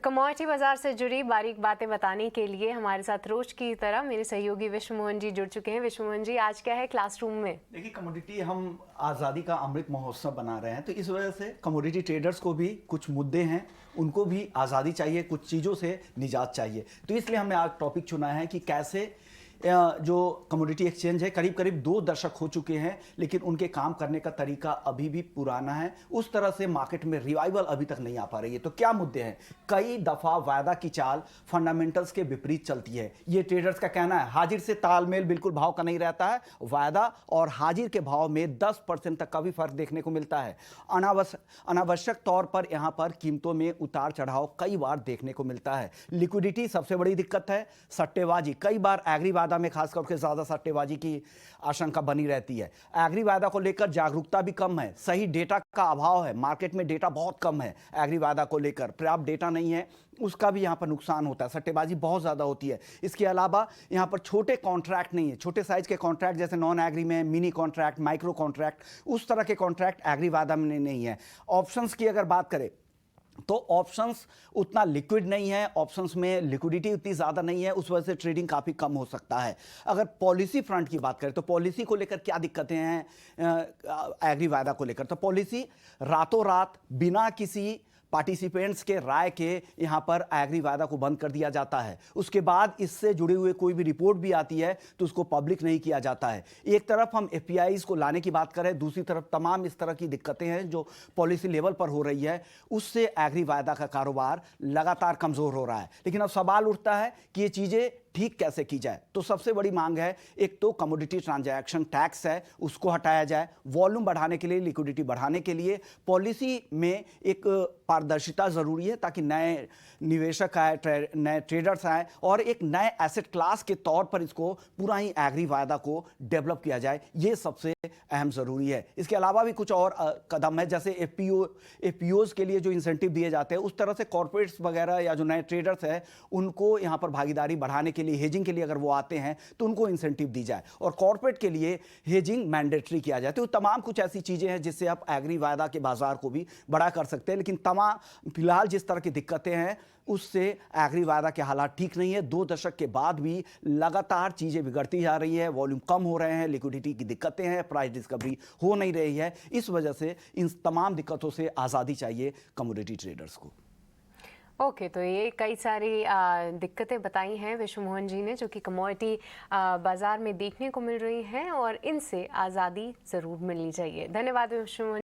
Commodity बाजार से जुड़ी बारीक बातें बताने के लिए हमारे साथ रोज की तरह मेरे सहयोगी विश्व मोहन जी जुड़ चुके हैं। विश्व मोहन जी, आज क्या है क्लासरूम में? देखिए, कमोडिटी हम आज़ादी का अमृत महोत्सव बना रहे हैं, तो इस वजह से कमोडिटी ट्रेडर्स को भी कुछ मुद्दे हैं, उनको भी आज़ादी चाहिए, कुछ चीज़ों से निजात चाहिए। तो इसलिए हमने आज टॉपिक चुना है कि कैसे जो कमोडिटी एक्सचेंज है, करीब करीब 2 दशक हो चुके हैं, लेकिन उनके काम करने का तरीका अभी भी पुराना है। उस तरह से मार्केट में रिवाइवल अभी तक नहीं आ पा रही है। तो क्या मुद्दे हैं? कई दफ़ा वायदा की चाल फंडामेंटल्स के विपरीत चलती है, ये ट्रेडर्स का कहना है। हाजिर से तालमेल बिल्कुल भाव का नहीं रहता है। वायदा और हाजिर के भाव में 10% तक का भी फर्क देखने को मिलता है। अनावश्यक तौर पर यहाँ पर कीमतों में उतार चढ़ाव कई बार देखने को मिलता है। लिक्विडिटी सबसे बड़ी दिक्कत है। सट्टेबाजी, कई बार एग्री वायदा में खास करके ज्यादा सट्टेबाजी की आशंका बनी रहती है। एग्री वायदा को लेकर जागरूकता भी कम है, सही डेटा का अभाव है, मार्केट में डेटा बहुत कम है। एग्री वायदा को लेकर पर्याप्त डेटा नहीं है, उसका भी यहाँ पर नुकसान होता है। सट्टेबाजी बहुत ज़्यादा होती है। इसके अलावा यहाँ पर छोटे कॉन्ट्रैक्ट नहीं है, छोटे साइज के कॉन्ट्रैक्ट जैसे नॉन एग्री में मिनी कॉन्ट्रैक्ट, माइक्रो कॉन्ट्रैक्ट, उस तरह के कॉन्ट्रैक्ट एग्री वायदा में नहीं है। ऑप्शंस की अगर बात करें तो ऑप्शंस उतना लिक्विड नहीं है, ऑप्शंस में लिक्विडिटी उतनी ज़्यादा नहीं है, उस वजह से ट्रेडिंग काफ़ी कम हो सकता है। अगर पॉलिसी फ्रंट की बात करें तो पॉलिसी को लेकर क्या दिक्कतें हैं एग्री वायदा को लेकर? तो पॉलिसी रातों रात बिना किसी पार्टिसिपेंट्स के राय के यहाँ पर एग्री वायदा को बंद कर दिया जाता है। उसके बाद इससे जुड़े हुए कोई भी रिपोर्ट भी आती है तो उसको पब्लिक नहीं किया जाता है। एक तरफ हम एफपीआईज को लाने की बात करें, दूसरी तरफ तमाम इस तरह की दिक्कतें हैं जो पॉलिसी लेवल पर हो रही है, उससे एग्री वायदा का कारोबार लगातार कमज़ोर हो रहा है। लेकिन अब सवाल उठता है कि ये चीज़ें ठीक कैसे की जाए? तो सबसे बड़ी मांग है, एक तो कमोडिटी ट्रांजैक्शन टैक्स है, उसको हटाया जाए। वॉल्यूम बढ़ाने के लिए, लिक्विडिटी बढ़ाने के लिए पॉलिसी में एक पारदर्शिता ज़रूरी है ताकि नए निवेशक आए, नए ट्रेडर्स आए और एक नए एसेट क्लास के तौर पर इसको पूरा ही एग्री वायदा को डेवलप किया जाए। ये सबसे अहम ज़रूरी है। इसके अलावा भी कुछ और कदम है, जैसे एफपीओज के लिए जो इंसेंटिव दिए जाते हैं, उस तरह से कॉर्पोरेट्स वगैरह या जो नए ट्रेडर्स हैं उनको यहाँ पर भागीदारी बढ़ाने के लिए, हेजिंग के लिए अगर वो आते हैं तो उनको इंसेंटिव दी जाए और कॉर्पोरेट के लिए हेजिंग मैंडेटरी किया जाए। तो तमाम कुछ ऐसी चीज़ें हैं जिससे आप एग्री वायदा के बाजार को भी बड़ा कर सकते हैं। लेकिन तमाम फिलहाल जिस तरह की दिक्कतें हैं उससे एग्री वायदा के हालात ठीक नहीं है। 2 दशक के बाद भी लगातार चीज़ें बिगड़ती जा रही है, वॉल्यूम कम हो रहे हैं, लिक्विडिटी की दिक्कतें हैं, प्राइस डिस्कवरी हो नहीं रही है। इस वजह से इन तमाम दिक्कतों से आज़ादी चाहिए कमोडिटी ट्रेडर्स को। ओके, तो ये कई सारी दिक्कतें बताई हैं विश्व मोहन जी ने, जो कि कमोडिटी बाजार में देखने को मिल रही हैं और इनसे आज़ादी ज़रूर मिलनी चाहिए। धन्यवाद विश्व मोहन।